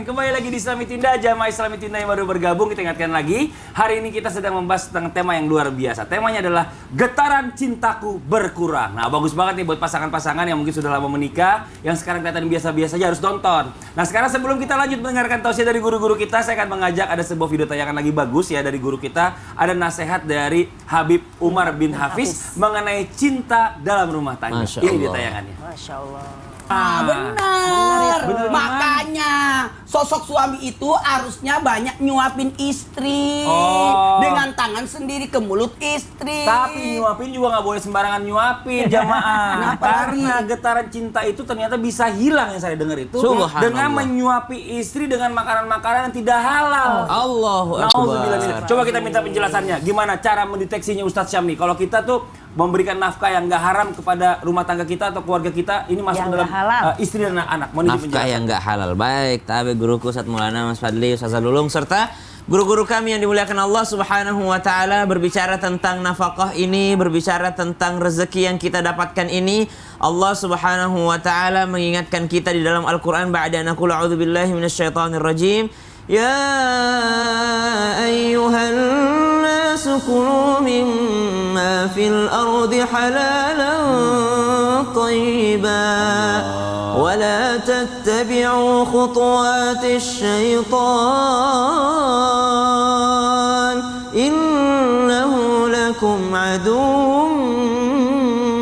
kembali lagi di Islami Tinda, Jamaah Islami Tinda yang baru bergabung. Kita ingatkan lagi, hari ini kita sedang membahas tentang tema yang luar biasa. Temanya adalah getaran cintaku berkurang. Nah, bagus banget nih buat pasangan-pasangan yang mungkin sudah lama menikah, yang sekarang kelihatan biasa-biasa aja, harus nonton. Nah, sekarang sebelum kita lanjut mendengarkan tausiah dari guru-guru kita, saya akan mengajak ada sebuah video tayangan lagi bagus ya dari guru kita. Ada nasihat dari Habib Umar bin Hafiz mengenai cinta dalam rumah tangga. Ini dia tayangannya. Masya Allah. Benar. Makanya Sosok suami itu harusnya banyak nyuapin istri dengan tangan sendiri ke mulut istri. Tapi nyuapin juga nggak boleh sembarangan nyuapin, jamaah. Karena getaran cinta itu ternyata bisa hilang, yang saya dengar itu dengan menyuapi istri dengan makanan-makanan yang tidak halal. Allahu Akbar. Coba kita minta penjelasannya. Gimana cara mendeteksinya Ustadz Syam nih? Kalau kita tuh memberikan nafkah yang nggak haram kepada rumah tangga kita atau keluarga kita, ini masuk dalam istri dan anak-anak. Nafkah yang nggak halal. Baik, tapi guruku Ustadz Maulana Mas Fadli, Ustadz Lulung, serta guru-guru kami yang dimuliakan Allah Subhanahu wa Ta'ala berbicara tentang nafkah ini, berbicara tentang rezeki yang kita dapatkan ini. Allah Subhanahu wa Ta'ala mengingatkan kita di dalam Al-Quran, ba'da naqul a'udzubillahi minasyaitonir rajim. Ya ayyuhal nasu kulu mimma fil ardi halalan tayyiban ولا تتبعوا خطوات الشيطان إنه لكم عدو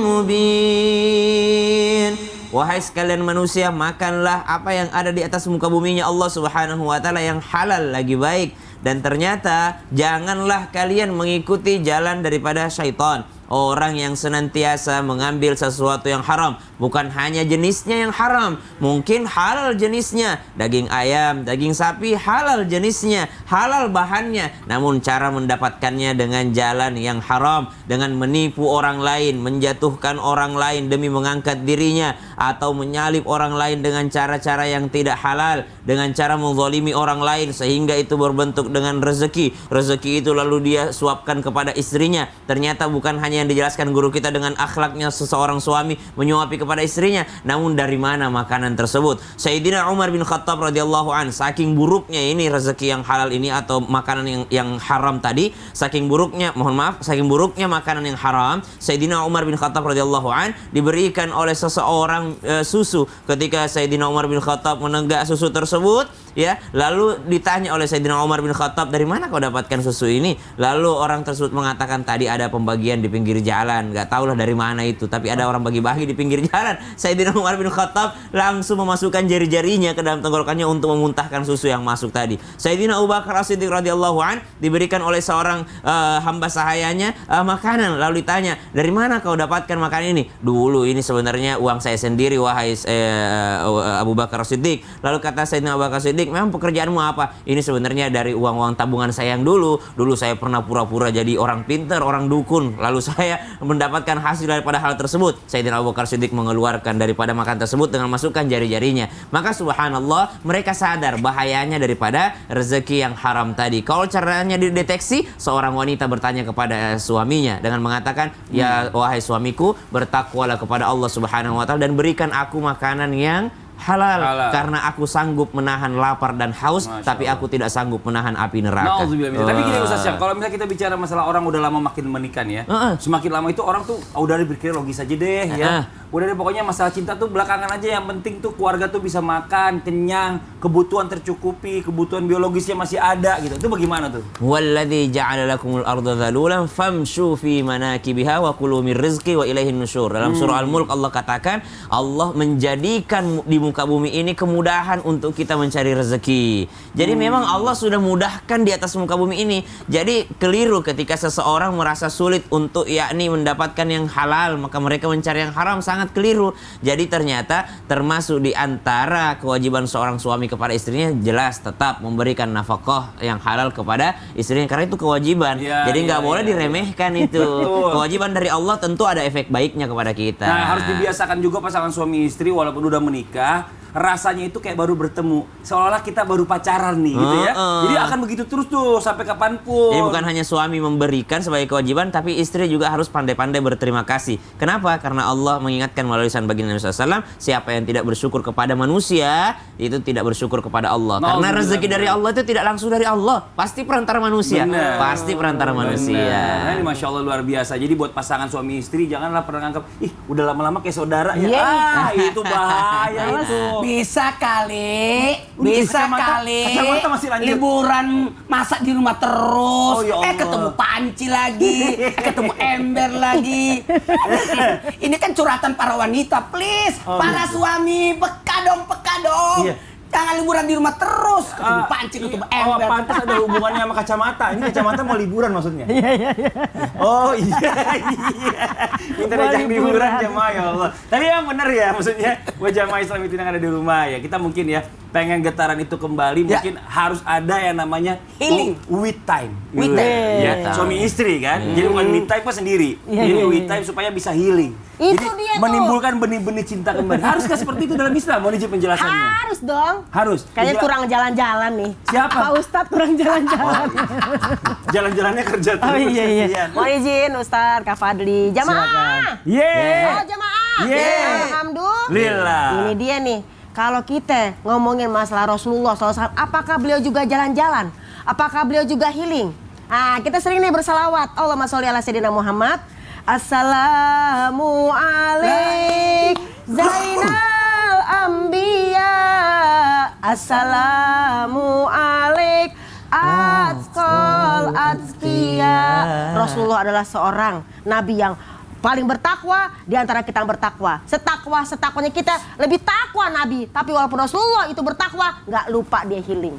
مبين. Wahai sekalian manusia, makanlah apa yang ada di atas muka buminya Allah Subhanahu wa Ta'ala yang halal lagi baik. Dan ternyata janganlah kalian mengikuti jalan daripada syaitan, orang yang senantiasa mengambil sesuatu yang haram. Bukan hanya jenisnya yang haram, mungkin halal jenisnya, daging ayam, daging sapi halal jenisnya, halal bahannya, namun cara mendapatkannya dengan jalan yang haram, dengan menipu orang lain, menjatuhkan orang lain demi mengangkat dirinya, atau menyalip orang lain dengan cara-cara yang tidak halal, dengan cara menzalimi orang lain sehingga itu berbentuk dengan rezeki. Rezeki itu lalu dia suapkan kepada istrinya. Ternyata bukan hanya yang dijelaskan guru kita dengan akhlaknya seseorang suami menyuapi kepada istrinya, namun dari mana makanan tersebut. Sayyidina Umar bin Khattab radhiyallahu an, saking buruknya ini rezeki yang halal ini atau makanan yang haram tadi, saking buruknya makanan yang haram, Sayyidina Umar bin Khattab radhiyallahu an diberikan oleh seseorang susu. Ketika Sayyidina Umar bin Khattab menegak susu tersebut, ya, lalu ditanya oleh Sayyidina Umar bin Khattab, dari mana kau dapatkan susu ini? Lalu orang tersebut mengatakan, tadi ada pembagian di pinggir jalan, nggak tahulah dari mana itu, tapi ada orang bagi-bagi di pinggir jalan. Sayyidina Umar bin Khattab langsung memasukkan jari-jarinya ke dalam tenggorokannya untuk memuntahkan susu yang masuk tadi. Sayyidina Abu Bakar As-Siddiq radhiyallahu an diberikan oleh seorang hamba sahayanya makanan, lalu ditanya, dari mana kau dapatkan makanan ini? Dulu ini sebenarnya uang saya sendiri, wahai Abu Bakar As-Siddiq. Lalu kata Sayyidina Abu Bakar As-Siddiq, memang pekerjaanmu apa? Ini sebenarnya dari uang-uang tabungan saya yang dulu saya pernah pura-pura jadi orang pintar, orang dukun, lalu saya mendapatkan hasil daripada hal tersebut. Sayyidina Abu Bakar Siddiq mengeluarkan daripada makan tersebut dengan masukkan jari-jarinya. Maka subhanallah, mereka sadar bahayanya daripada rezeki yang haram tadi. Kalau caranya dideteksi, seorang wanita bertanya kepada suaminya dengan mengatakan, ya wahai suamiku, bertakwalah kepada Allah Subhanahu wa Ta'ala dan berikan aku makanan yang halal, karena aku sanggup menahan lapar dan haus, tapi aku tidak sanggup menahan api neraka. Tapi gini Ustaz Syam, kalau misalnya kita bicara masalah orang udah lama makin menikah ya, semakin lama itu orang tuh udah berpikir logis aja deh ya. Udah deh, pokoknya masalah cinta tuh belakangan aja, yang penting tuh keluarga tuh bisa makan, kenyang, kebutuhan tercukupi, kebutuhan biologisnya masih ada gitu. Itu bagaimana tuh? Walladzi ja'ala lakumul arda dhalulan famshu fi manakibiha wa kulu min rizqi wa ilaihin nusyur. Dalam surah Al-Mulk Allah katakan, Allah menjadikan di muka bumi ini kemudahan untuk kita mencari rezeki. Jadi memang Allah sudah mudahkan di atas muka bumi ini. Jadi keliru ketika seseorang merasa sulit untuk yakni mendapatkan yang halal, maka mereka mencari yang haram, sangat keliru. Jadi ternyata termasuk di antara kewajiban seorang suami kepada istrinya jelas tetap memberikan nafkah yang halal kepada istrinya, karena itu kewajiban. Jadi nggak boleh diremehkan itu. Kewajiban dari Allah tentu ada efek baiknya kepada kita. Nah, harus dibiasakan juga pasangan suami istri walaupun udah menikah, menikah, rasanya itu kayak baru bertemu, seolah-olah kita baru pacaran nih gitu ya. Jadi akan begitu terus tuh sampai kapanpun. Jadi bukan hanya suami memberikan sebagai kewajiban, tapi istri juga harus pandai-pandai berterima kasih. Kenapa? Karena Allah mengingatkan melalui lisan baginda Nabi SAW, siapa yang tidak bersyukur kepada manusia, itu tidak bersyukur kepada Allah. Karena rezeki dari Allah itu tidak langsung dari Allah, pasti perantara manusia. Bener. Pasti perantara manusia. Nah, ini Masya Allah luar biasa. Jadi buat pasangan suami istri janganlah pernah nganggap, ih udah lama-lama kayak saudara ya. Itu bahaya itu. Bisa kali, Udah, bisa kacamata- kali. kacamata masih lanjut. Liburan masak di rumah terus. Oh, ya Allah. Ketemu panci lagi, ketemu ember lagi. Ini kan curhatan para wanita, please. Oh, Para suami, peka dong. Iya. Jangan liburan di rumah terus. Ketemu panci, ketemu Oh, ember. pantas ada hubungannya sama kacamata. Ini kacamata mau liburan maksudnya? Iya. Oh iya. Minta diajak liburan jamaah ya Allah. Tapi yang benar ya, maksudnya buat jamaah Islam itu yang ada di rumah ya. Kita mungkin ya pengen getaran itu kembali, Ya. mungkin harus ada yang namanya Healing. with time. With time. Ya, With time. suami istri kan. Jadi bukan me time pas sendiri. Jadi with time supaya bisa healing. Itu Jadi dia tuh. menimbulkan benih-benih cinta kembali. Haruskah seperti itu dalam Islam? Mau izin penjelasannya? Harus dong. Harus. Kayaknya Dijela- kurang jalan-jalan nih. Siapa? Pak Ustadz kurang jalan-jalan. Jalan-jalannya kerja terus. Oh iya. kasihan. Mohon izin Ustadz, Kak Fadli. Jamaah. Yeay. Oh jamaah. Yeay. Alhamdulillah. Ini dia nih. Kalau kita ngomongin masalah Rasulullah SAW, apakah beliau juga jalan-jalan? Apakah beliau juga healing? Nah, kita sering nih bersalawat. Allahumma sholli ala sayyidina Muhammad. Assalamu alaik Zainal Anbiya. Assalamu alaik Atqal Atqiya. Rasulullah adalah seorang nabi yang paling bertakwa di antara kita yang bertakwa. Setakwa-setakwanya kita lebih takwa Nabi. Tapi walaupun Rasulullah itu bertakwa, nggak lupa dia healing.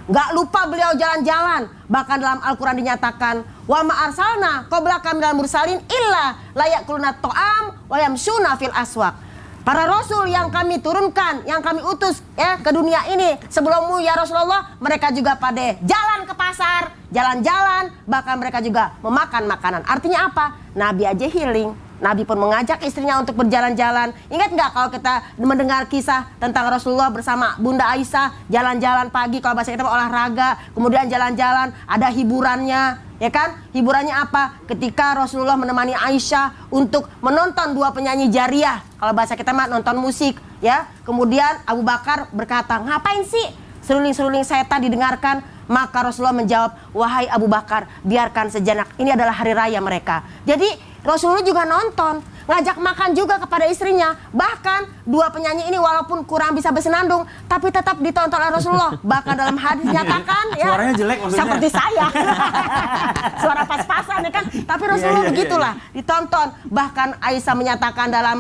Nggak lupa beliau jalan-jalan. Bahkan dalam Al-Quran dinyatakan, wa ma arsalna qablaka minal mursalin illa layakuluna to'am wa yamshuna fil aswaq. Para rasul yang kami turunkan, yang kami utus ke dunia ini sebelummu ya Rasulullah, mereka juga pada jalan ke pasar, jalan-jalan, bahkan mereka juga memakan makanan. Artinya apa? Nabi aja healing. Nabi pun mengajak istrinya untuk berjalan-jalan. Ingat nggak kalau kita mendengar kisah tentang Rasulullah bersama Bunda Aisyah jalan-jalan pagi, kalau bahasa kita olahraga, kemudian jalan-jalan, ada hiburannya, ya kan? Hiburannya apa? Ketika Rasulullah menemani Aisyah untuk menonton dua penyanyi jariah, kalau bahasa kita mah nonton musik, ya. Kemudian Abu Bakar berkata, ngapain sih seruling-seruling setan didengarkan? Maka Rasulullah menjawab, wahai Abu Bakar, biarkan sejenak, ini adalah hari raya mereka. Jadi Rasulullah juga nonton, ngajak makan juga kepada istrinya. Bahkan dua penyanyi ini walaupun kurang bisa bersenandung, tapi tetap ditonton oleh Rasulullah. Bahkan dalam hadis dinyatakan, ya, Suaranya jelek maksudnya. seperti saya, suara pas-pasan ya kan. Tapi Rasulullah begitulah, ditonton. Bahkan Aisyah menyatakan dalam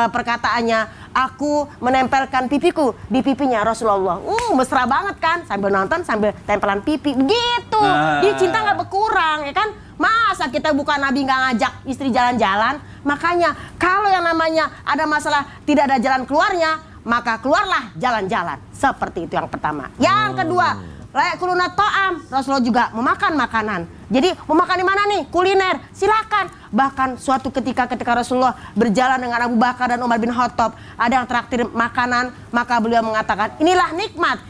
perkataannya, aku menempelkan pipiku di pipinya Rasulullah. Mesra banget kan, sambil nonton sambil tempelan pipi, begitu. Jadi cinta nggak berkurang ya kan. Masa kita bukan Nabi nggak ngajak istri jalan-jalan? Makanya kalau yang namanya ada masalah tidak ada jalan keluarnya, maka keluarlah jalan-jalan. Seperti itu yang pertama. Yang kedua, layak kuluna to'am. Rasulullah juga memakan makanan. Jadi mau makan di mana nih? Kuliner, silakan. Bahkan suatu ketika Rasulullah berjalan dengan Abu Bakar dan Umar bin Khattab, ada yang traktir makanan, maka beliau mengatakan, inilah nikmat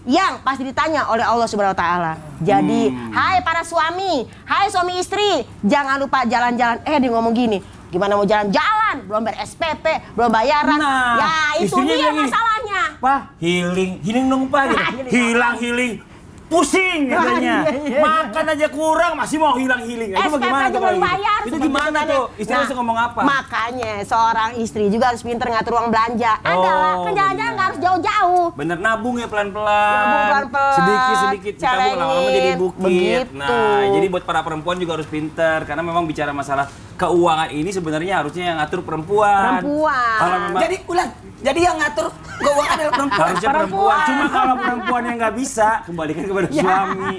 yang pasti ditanya oleh Allah Subhanahu wa taala. Jadi, hai para suami, hai suami istri, jangan lupa jalan-jalan. Dia ngomong gini, gimana mau jalan-jalan? Belum bayar SPP, belum bayaran. Nah, Ya, itu istrinya dia bilang gini, masalahnya. Pak, healing dong Pak. Gitu. Hilang. Pusing katanya. Makan aja kurang, masih mau hilang-healing. Itu SPP bagaimana aja tuh? belum Gitu? bayar. Itu seperti gimana itu. tuh? Istri Nah, harus ngomong apa? Makanya seorang istri juga harus pinter ngatur uang belanja. Adalah kan jalan-jalan benar. nggak harus jauh-jauh. Bener, nabung ya pelan-pelan. Nabung pelan-pelan. Sedikit-sedikit ditabung, Carengin. lama-lama jadi bukit. Begitu. Nah, jadi buat para perempuan juga harus pinter. Karena memang bicara masalah keuangan ini sebenarnya harusnya yang ngatur perempuan. Kalau memang Jadi yang ngatur keuangan adalah perempuan. harusnya perempuan. Cuma kalau perempuan yang nggak bisa, kembalikan kepada suami.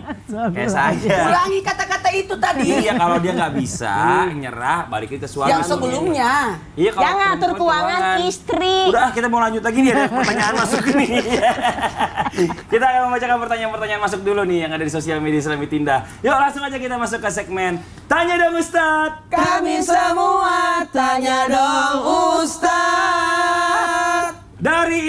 Kayak saya. Ulangi kata-kata itu tadi. Iya, kalau dia nggak bisa nyerah, balikin ke suami. Yang sebelumnya. Iya, kalau Yang ngatur perempuan keuangan istri. Udah, kita mau lanjut lagi nih, ada pertanyaan masuk nih. Kita akan membacakan pertanyaan-pertanyaan masuk dulu nih yang ada di sosial media Islami Tinda. Yuk, langsung aja kita masuk ke segmen Tanya Dong Ustadz. Kami semua tanya dong Ustaz. Dari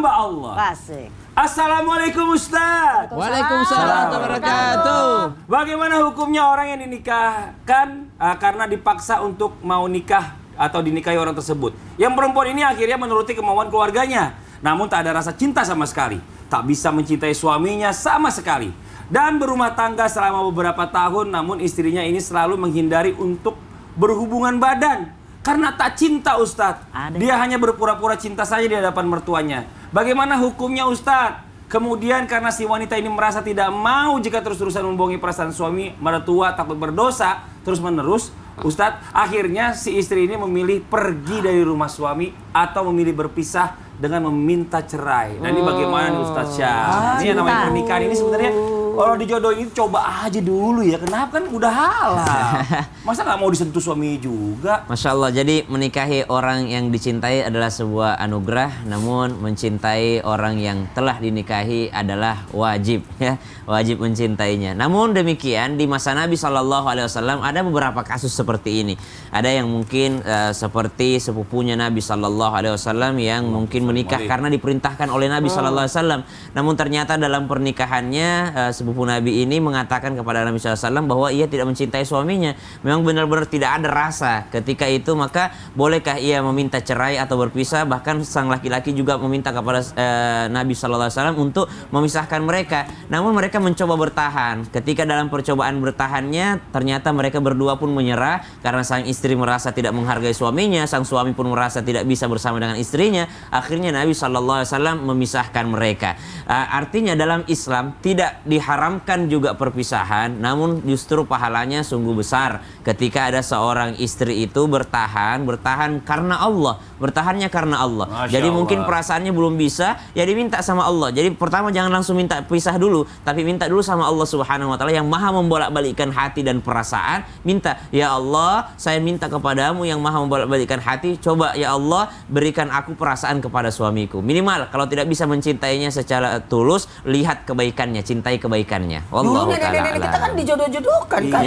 hamba Allah. Asik. Assalamualaikum Ustaz. Waalaikumsalam warahmatullahi wabarakatuh. Bagaimana hukumnya orang yang dinikahkan karena dipaksa untuk mau nikah atau dinikahi orang tersebut? Yang perempuan ini akhirnya menuruti kemauan keluarganya, namun tak ada rasa cinta sama sekali, tak bisa mencintai suaminya sama sekali, dan berumah tangga selama beberapa tahun, namun istrinya ini selalu menghindari untuk berhubungan badan karena tak cinta Ustadz. Dia hanya berpura-pura cinta saja di hadapan mertuanya. Bagaimana hukumnya Ustadz? Kemudian karena si wanita ini merasa tidak mau jika terus-terusan membohongi perasaan suami, mertua, takut berdosa terus-menerus, Ustadz, akhirnya si istri ini memilih pergi dari rumah suami atau memilih berpisah dengan meminta cerai. Nah ini bagaimana nih Ustadz Syah? Ini yang namanya pernikahan ini sebenarnya kalau dijodohin itu coba aja dulu ya. Kenapa, kan udah halal. Masa nggak mau disentuh suami juga? Masya Allah, jadi menikahi orang yang dicintai adalah sebuah anugerah, namun mencintai orang yang telah dinikahi adalah wajib, ya, wajib mencintainya. Namun demikian di masa Nabi SAW ada beberapa kasus seperti ini. Ada yang mungkin seperti sepupunya Nabi SAW yang mungkin menikah karena diperintahkan oleh Nabi SAW. Namun ternyata dalam pernikahannya sepupu Nabi ini mengatakan kepada Nabi SAW bahwa ia tidak mencintai suaminya. Memang benar-benar tidak ada rasa ketika itu, maka bolehkah ia meminta cerai atau berpisah? Bahkan sang laki-laki juga meminta kepada Nabi SAW untuk memisahkan mereka. Namun mereka mencoba bertahan. Ketika dalam percobaan bertahannya, ternyata mereka berdua pun menyerah karena sang istri merasa tidak menghargai suaminya, sang suami pun merasa tidak bisa bersama dengan istrinya. Akhirnya Nabi SAW memisahkan mereka. Artinya dalam Islam tidak diharamkan juga perpisahan, namun justru pahalanya sungguh besar ketika ada seorang istri itu bertahan karena Allah, bertahannya karena Allah. Masya Jadi Allah. mungkin perasaannya belum bisa, ya diminta sama Allah. Jadi pertama jangan langsung minta pisah dulu, tapi minta dulu sama Allah Subhanahu wa taala yang Maha membolak-balikkan hati dan perasaan. Minta, ya Allah, saya minta kepadamu yang Maha membolak-balikkan hati, coba ya Allah berikan aku perasaan kepada suamiku. Minimal kalau tidak bisa mencintainya secara tulus, lihat kebaikannya, cintai kebaikannya. Dulu Wallahu ta'ala nenek-nenek kita kan a'lam. dijodoh-jodohkan kan.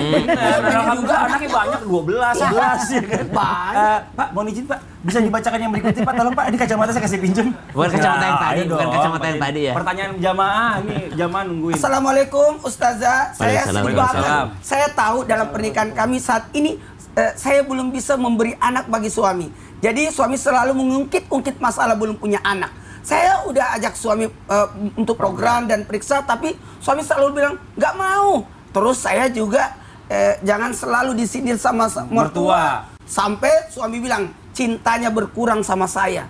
Alhamdulillah anaknya banyak 12 11 ya kan. Banyak. Pak, mohon izin Pak, bisa dibacakan yang berikutnya Pak, tolong Pak. Ini kacamata saya kasih pinjem. Bukan kacamata yang tadi, ayo bukan dong. kacamata yang tadi ya. Pertanyaan jamaah ini, jamaah nungguin. Assalamualaikum Ustazah, saya Waalaikumsalam. sedih banget. Waalaikumsalam. Saya tahu dalam pernikahan kami saat ini saya belum bisa memberi anak bagi suami. Jadi suami selalu mengungkit-ungkit masalah belum punya anak. Saya udah ajak suami untuk program dan periksa, tapi suami selalu bilang nggak mau. Terus saya juga jangan selalu disindir sama mertua. Sampai suami bilang cintanya berkurang sama saya.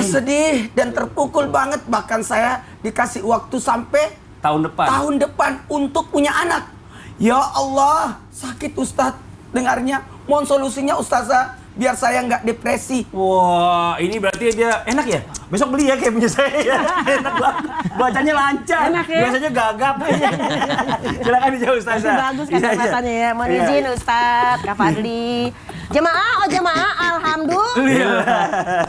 Sedih dan terpukul banget. Bahkan saya dikasih waktu sampai tahun depan untuk punya anak. Ya Allah, sakit Ustadz dengarnya. Mohon solusinya Ustazah, biar saya nggak depresi. Wah, ini berarti dia enak ya? Besok beli ya kayak punya saya ya. Enak banget. Bacanya lancar. Enak ya? Biasanya gagap. Silakan dijawab Ustazah. Masih bagus kata-katanya ya. Mohon izin Ustadz, Kak Fadli. Jemaah, alhamdulillah.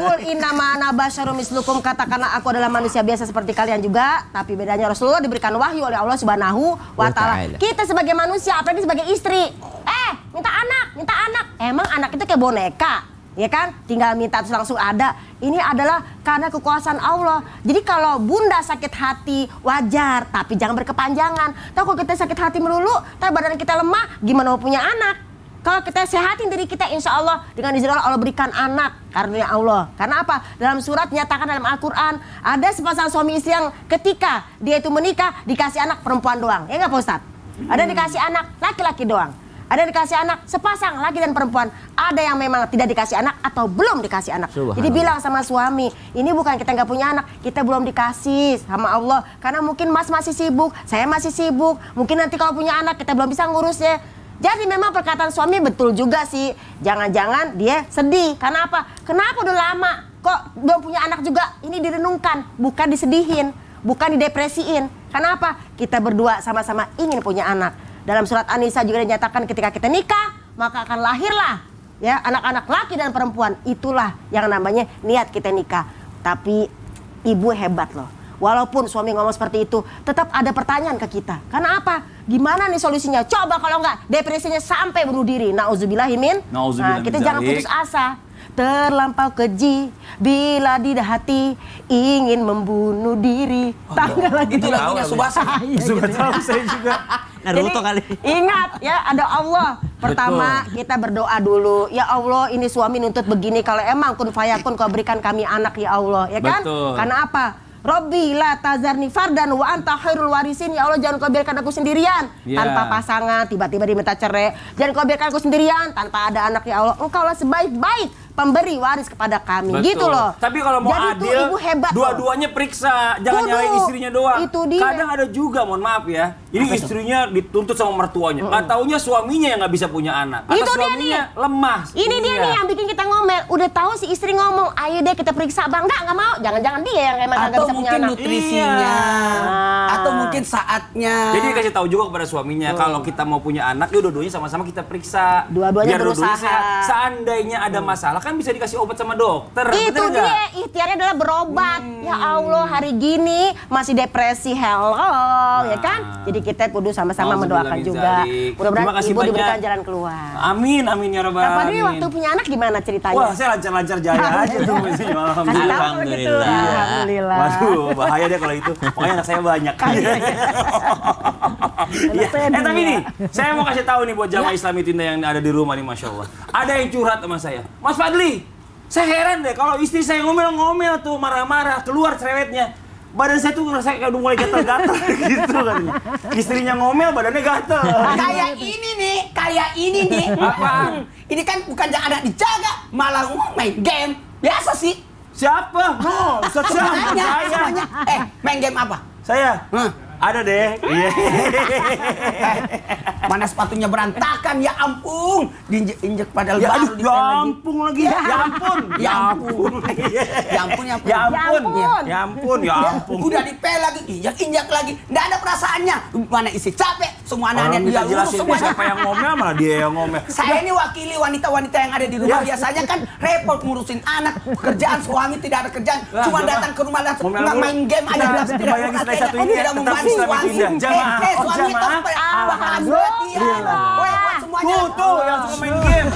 Kul innama ana basyarum mislukum, katakanlah aku adalah manusia biasa seperti kalian juga, tapi bedanya Rasulullah diberikan wahyu oleh Allah Subhanahu wa taala. Kita sebagai manusia, apalagi sebagai istri, minta anak. Emang anak itu kayak boneka? Ya kan, tinggal minta terus langsung ada. Ini adalah karena kekuasaan Allah. Jadi kalau bunda sakit hati wajar, tapi jangan berkepanjangan. Tahu kalau kita sakit hati melulu, tapi badan kita lemah, gimana mau punya anak? Kalau kita sehatin diri kita, insya Allah dengan izin Allah berikan anak karunia Allah. Karena apa? Dalam surat nyatakan dalam Al-Quran ada sepasang suami istri yang ketika dia itu menikah dikasih anak perempuan doang. Ya nggak Pak Ustadz? Ada yang dikasih anak laki-laki doang. Ada yang dikasih anak sepasang laki dan perempuan. Ada yang memang tidak dikasih anak atau belum dikasih anak. Jadi bilang sama suami, ini bukan kita nggak punya anak, kita belum dikasih sama Allah. Karena mungkin Mas masih sibuk, saya masih sibuk. Mungkin nanti kalau punya anak kita belum bisa ngurusnya. Jadi memang perkataan suami betul juga sih. Jangan-jangan dia sedih. Karena apa? Kenapa udah lama kok belum punya anak juga? Ini direnungkan, bukan disedihin, bukan didepresiin. Kenapa? Kita berdua sama-sama ingin punya anak. Dalam surat An-Nisa juga dinyatakan ketika kita nikah, maka akan lahirlah ya anak-anak laki dan perempuan. Itulah yang namanya niat kita nikah. Tapi ibu hebat loh. Walaupun suami ngomong seperti itu, tetap ada pertanyaan ke kita. Karena apa? Gimana nih solusinya? Coba kalau enggak, depresinya sampai bunuh diri. Nauzubillahimin. Nauzubillah Nah, kita min jangan dzalik. putus asa. terlampau keji bila di hati ingin membunuh diri. Tahu nggak lagi? Itu lagunya Subasa. Suka tahu saya juga. Naruto kali. Ingat ya, ada Allah. Pertama kita berdoa dulu. Ya Allah, ini suami nuntut begini. Kalau emang kun fayakun kau berikan kami anak ya Allah, ya kan? Betul. Karena apa? Robbi la tazarni fardan wa anta khairul warisin. Ya Allah, jangan kau biarkan aku sendirian tanpa pasangan, tiba-tiba diminta cerai. Jangan kau biarkan aku sendirian tanpa ada anak ya Allah. Engkau lah sebaik-baik pemberi waris kepada kami. Betul. Gitu loh. Tapi kalau mau jadi adil, tuh ibu hebat loh. dua-duanya periksa, jangan Kudu. nyalain istrinya doang. Itu dia. Kadang ada juga, mohon maaf ya, ini istrinya dituntut sama mertuanya. Nggak taunya suaminya yang nggak bisa punya anak. Atau Itu dia suaminya lemah. Ini dia nih yang bikin kita ngomel. Udah tahu si istri ngomong, ayo deh kita periksa bang. Nggak mau. Jangan-jangan dia yang emang nggak Atau bisa punya mungkin anak. nutrisinya, Iya. atau mungkin saatnya. Jadi kasih tahu juga kepada suaminya, kalau kita mau punya anak, ya dua-duanya sama-sama kita periksa. Dua-duanya Biar berusaha. sehat. Seandainya ada masalah, kan bisa dikasih obat sama dokter. Itu bener nggak? dia, ikhtiarnya adalah berobat. Ya Allah, hari gini masih depresi, hello, ya kan? Jadi kita kudu sama-sama mendoakan juga. Terima Mudah-mudahan kasih ibu banyak. diberikan jalan keluar. Amin, amin ya rabbal Kak Fadli alamin. waktu punya anak gimana ceritanya? Wah, saya lancar-lancar jaya aja tuh mestinya. Kasih tahu Alhamdulillah. kalau gitu. Alhamdulillah. Alhamdulillah. Waduh, bahaya deh kalau itu. Pokoknya anak saya banyak. Ya, tapi nih, saya mau kasih tahu nih buat jamaah Islami Tinda yang ada di rumah nih, Masya Allah. Ada yang curhat sama saya. Mas Fadli, saya heran deh kalau istri saya ngomel-ngomel tuh, marah-marah, keluar cerewetnya. Badan saya tuh ngerasa kayak udah mulai gatal-gatal gitu katanya. Istrinya ngomel, badannya gatal. Kayak ini nih. Apaan? Ini kan bukan anak dijaga, malah main game. Biasa sih. Siapa? Oh, Ustaz Syam, bukan saya. Semuanya. Main game apa? Saya? Hah? Ada deh. Iya. Mana sepatunya berantakan, ya ampun. Diinjek padahal Ya baru aduh, dipel ya lagi. ampun lagi. Ya ampun. Ya ampun. Ya ampun, ya ampun. Ya ampun. ampun. Ya ampun, ya ampun. Udah dipel lagi, injak-injak lagi. Nggak ada perasaannya. Mana isi capek, semua Orang anak-anak minta dia urus jelasin semuanya. siapa yang ngomel, malah dia yang ngomel. Saya ini wakili wanita-wanita yang ada di rumah. Ya. Biasanya kan repot ngurusin anak, kerjaan suami tidak ada kerjaan. Lah, Cuma jamaah. datang ke rumah dan Ngomel nggak mulu. main game aja. Nah, tidak kembali lagi setelah satu ini ya, tidak tetap membantu Islami suami. Tinda. Jamaah, Suami itu jamaah. bahan perhatian. Woi, buat semuanya. Tuh, yang suka main game.